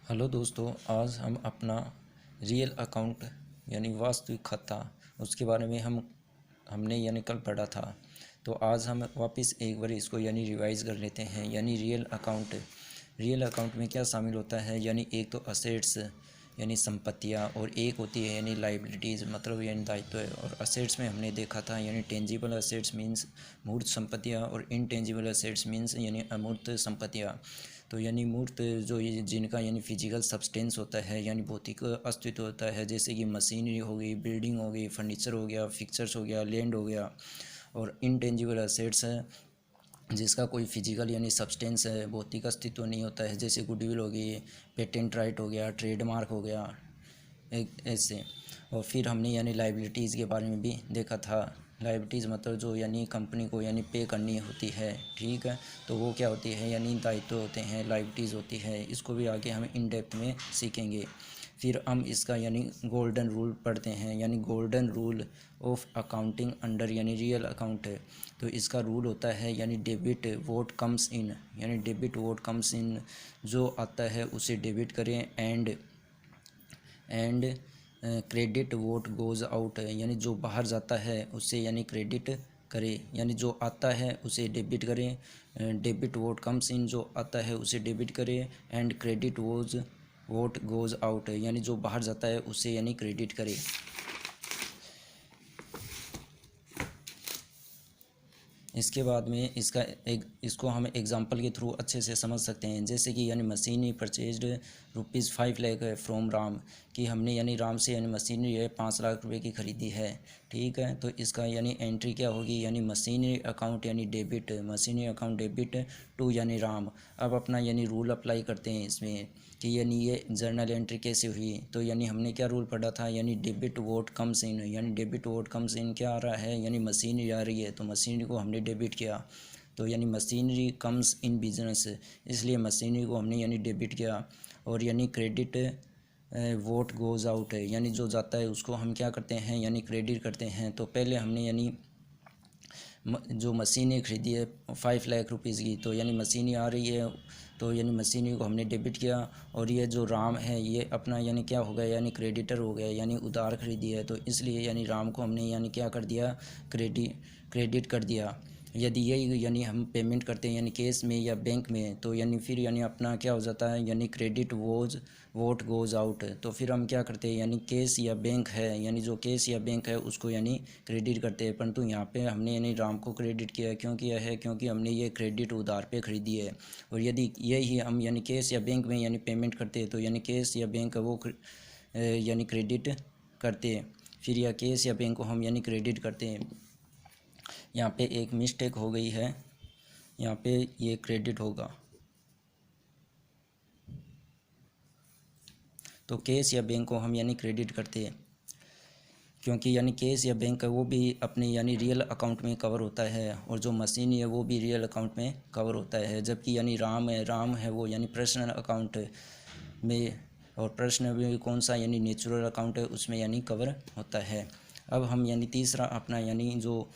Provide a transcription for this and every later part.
Hello दोस्तों, आज हम अपना रियल अकाउंट यानी वास्तविक खाता उसके बारे में हमने कल पढ़ा था। तो आज हम वापस एक बार इसको रिवाइज़ कर लेते हैं। रियल अकाउंट में क्या शामिल होता है, एक तो असेट्स संपत्तियाँ, और एक होती है लाइबिलिटीज़ मतलब दायित्व। और असेट्स में हमने देखा था टेंजिबल असेट्स मीन्स मूर्त संपत्तियाँ, और इनटेंजिबल असेट्स मीन्स अमूर्त संपत्तियाँ। तो मूर्त जो जिनका फिजिकल सब्सटेंस होता है भौतिक अस्तित्व होता है, जैसे कि मशीनरी हो गई, बिल्डिंग हो गई, फर्नीचर हो गया, फिक्चर्स हो गया, लैंड हो गया। और इनटेंजिबल असेट्स है जिसका कोई फिजिकल सब्सटेंस है, भौतिक अस्तित्व नहीं होता है, जैसे गुडविल हो गई, पेटेंट राइट हो गया, ट्रेडमार्क हो गया, एक ऐसे। और फिर हमने लाइबिलिटीज़ के बारे में भी देखा था। लाइबिलिटीज़ मतलब जो कंपनी को पे करनी होती है, ठीक है। तो वो क्या होती है दायित्व होते हैं, लाइबिलिटीज़ होती है। इसको भी आगे हम इन डेप्थ में सीखेंगे। फिर हम इसका गोल्डन रूल पढ़ते हैं, golden rule of accounting under real account है। तो इसका रूल होता है debit vote comes in, debit vote comes in, जो आता है उसे डेबिट करें, and credit vote goes out, जो बाहर जाता है उससे क्रेडिट करे, जो आता है उसे डेबिट करें। डेबिट वोट कम्स इन, जो आता है उसे डेबिट करे, and credit vote goes out, जो बाहर जाता है उससे क्रेडिट करे। इसके बाद में इसको हम एग्जांपल के थ्रू अच्छे से समझ सकते हैं। जैसे कि machinery purchased ₹5 lakh from Ram, कि हमने राम से मशीनरी है 5 लाख रुपए की ख़रीदी है, ठीक है। तो इसका एंट्री क्या होगी, machinery account debit, machinery account debit to Ram. अब अपना रूल अप्लाई करते हैं इसमें कि ये जर्नल एंट्री कैसे हुई। तो हमने क्या रूल पढ़ा था, debit vote comes in, debit vote comes in क्या आ रहा है, मशीनरी आ रही है तो मशीनरी को हमने डेबिट किया। तो मशीनरी कम्स इन बिजनेस, इसलिए मशीनरी को हमने डेबिट किया। और क्रेडिट वोट गोज़ आउट है, जो जाता है उसको हम क्या करते हैं क्रेडिट करते हैं। तो पहले हमने जो मशीनें ख़रीदी है 5 लाख रुपीज़ की, तो मशीनें आ रही है तो मशीनरी को हमने डेबिट किया। और ये जो राम है ये अपना क्या हो गया, क्रेडिटर हो गया, उधार खरीदी है। तो इसलिए राम को हमने क्या कर दिया, क्रेडिट कर दिया। यदि यही हम पेमेंट करते हैं कैश में या बैंक में, तो फिर अपना क्या हो जाता है, क्रेडिट वोट गोज़ आउट। तो फिर हम क्या करते हैं, कैश या बैंक है, जो कैश या बैंक है उसको क्रेडिट करते हैं। परंतु यहाँ पे हमने राम को क्रेडिट किया, क्यों किया है, क्योंकि हमने ये क्रेडिट उधार पे ख़रीदी है। और यदि यही हम कैश या बैंक में पेमेंट करते हैं, तो कैश या बैंक वो क्रेडिट करते हैं। फिर या कैश या बैंक को हम क्रेडिट करते हैं। यहाँ पे एक मिस्टेक हो गई है, यहाँ पे ये क्रेडिट होगा। तो कैश या बैंक को हम क्रेडिट करते हैं, क्योंकि कैश या बैंक है वो भी अपने रियल अकाउंट में कवर होता है, और जो मशीन है वो भी रियल अकाउंट में कवर होता है। जबकि राम है वो पर्सनल अकाउंट में, और पर्सनल में कौन सा नेचुरल अकाउंट है उसमें कवर होता है। अब हम तीसरा अपना जो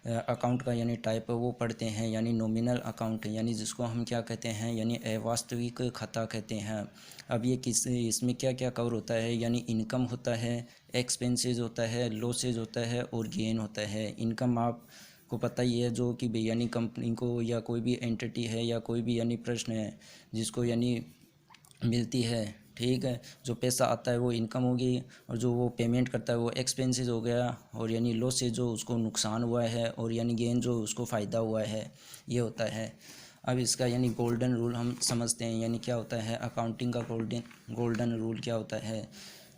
अकाउंट का टाइप है वो पढ़ते हैं, नॉमिनल अकाउंट, जिसको हम क्या कहते हैं अवास्तविक खाता कहते हैं। अब ये इसमें क्या क्या कवर होता है, इनकम होता है, एक्सपेंसेस होता है, लॉसेज होता है, और गेन होता है। इनकम आपको पता ही है, जो कि भाई कंपनी को या कोई भी एंटिटी है या कोई भी प्रश्न है जिसको मिलती है, ठीक है। जो पैसा आता है वो इनकम होगी, और जो वो पेमेंट करता है वो एक्सपेंसेस हो गया। और लॉस से जो उसको नुकसान हुआ है, और गेन जो उसको फ़ायदा हुआ है, ये होता है। अब इसका गोल्डन रूल हम समझते हैं, क्या होता है अकाउंटिंग का गोल्डन रूल क्या होता है।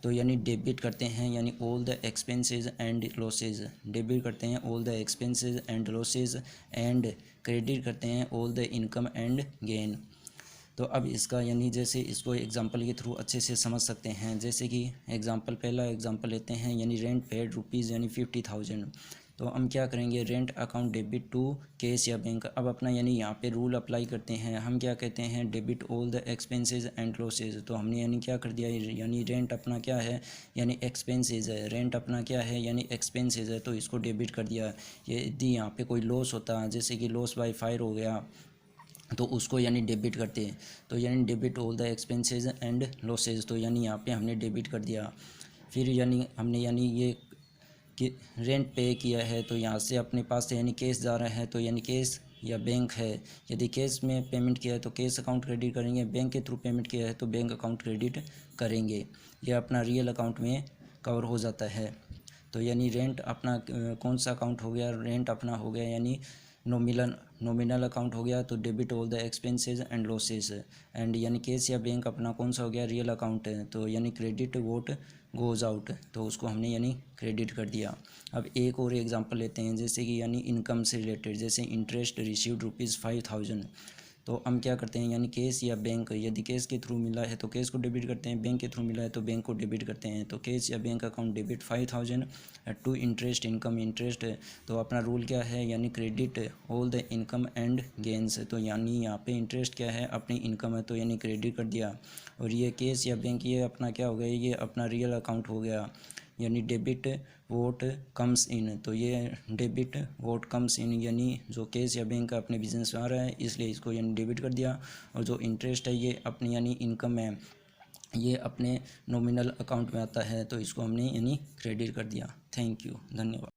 तो डेबिट करते हैं all the expenses and losses, debit करते हैं all the expenses and losses, and credit करते हैं all the income and gain. तो अब इसका जैसे इसको एग्जांपल के थ्रू अच्छे से समझ सकते हैं। जैसे कि पहला एग्जांपल लेते हैं, रेंट पेड रुपीज़ 50,000। तो हम क्या करेंगे, rent account debit to cash या बैंक। अब अपना यहाँ पे रूल अप्लाई करते हैं। हम क्या कहते हैं, debit all the expenses and losses. तो हमने क्या कर दिया, रेंट अपना क्या है, एक्सपेंसेस है। रेंट अपना क्या है, एक्सपेंसेस है, तो इसको डेबिट कर दिया। यदि यहाँ पे कोई लॉस होता है, जैसे कि लॉस बाय फायर हो गया, तो उसको यानी डेबिट करते हैं। तो यानी debit all the expenses and losses, तो यानी यहाँ पे हमने डेबिट कर दिया। फिर यानी हमने यानी ये कि रेंट पे किया है, तो यहाँ से अपने पास से यानी कैश जा रहा है, तो यानी कैश या बैंक है, यदि कैश में पेमेंट किया है तो कैश अकाउंट क्रेडिट करेंगे, बैंक के थ्रू पेमेंट किया है तो बैंक अकाउंट क्रेडिट करेंगे। ये अपना रियल अकाउंट में कवर हो जाता है। तो यानी रेंट अपना कौन सा अकाउंट हो गया, रेंट अपना हो गया यानी नॉमिनल अकाउंट हो गया, तो debit all the expenses and losses. And यानी कैश या बैंक अपना कौन सा हो गया, रियल अकाउंट है, तो यानी क्रेडिट वोट गोज़ आउट, तो उसको हमने यानी क्रेडिट कर दिया। अब एक और एग्जांपल लेते हैं, जैसे कि यानी इनकम से रिलेटेड, जैसे इंटरेस्ट रिसीव्ड ₹5,000। तो हम क्या करते हैं यानी कैश या बैंक, यदि कैश के थ्रू मिला है तो कैश को डेबिट करते हैं, बैंक के थ्रू मिला है तो बैंक को डेबिट करते हैं। तो कैश या bank account debit 5,000 to interest income interest. तो अपना रूल क्या है यानी credit all the income and gains, तो यानी यहाँ पे इंटरेस्ट क्या है, अपनी इनकम है, तो यानी क्रेडिट कर दिया। और ये कैश या बैंक ये अपना क्या हो गया, ये अपना रियल अकाउंट हो गया, यानी डेबिट वोट कम्स इन। तो ये डेबिट वोट कम्स इन यानी जो कैश या बैंक का अपने बिजनेस में आ रहा है, इसलिए इसको यानी डेबिट कर दिया। और जो इंटरेस्ट है ये अपनी यानी इनकम है, ये अपने नॉमिनल अकाउंट में आता है, तो इसको हमने यानी क्रेडिट कर दिया। थैंक यू, धन्यवाद।